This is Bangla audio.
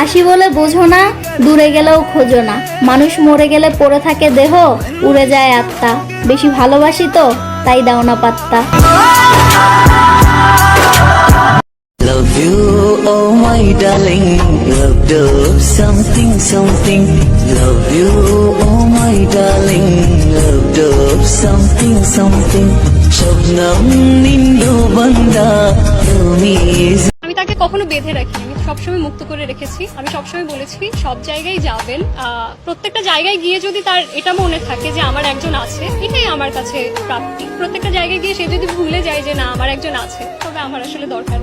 আসি বলে বোঝো না, দূরে গেলেও খোঁজো না। মানুষ মরে গেলে পড়ে থাকে দেহ, উড়ে যায় আত্মা। বেশি ভালোবাসি তো তাই দাও না পাত্তা। Love you, oh my darling. Love something, something. Love you, oh my darling. Love something, something. Shabnam nindu banda, tumi. আমি তাকে কখনো বেঁধে রাখিনি, আমি সবসময় মুক্ত করে রেখেছি। আমি সবসময় বলেছি সব জায়গায় যাবেন, প্রত্যেকটা জায়গায় গিয়ে যদি তার এটা মনে থাকে যে আমার একজন আছে, এটাই আমার কাছে প্রাপ্তি। প্রত্যেকটা জায়গায় গিয়ে সে যদি ভুলে যায় যে না আমার একজন আছে, তবে আমার আসলে দরকার।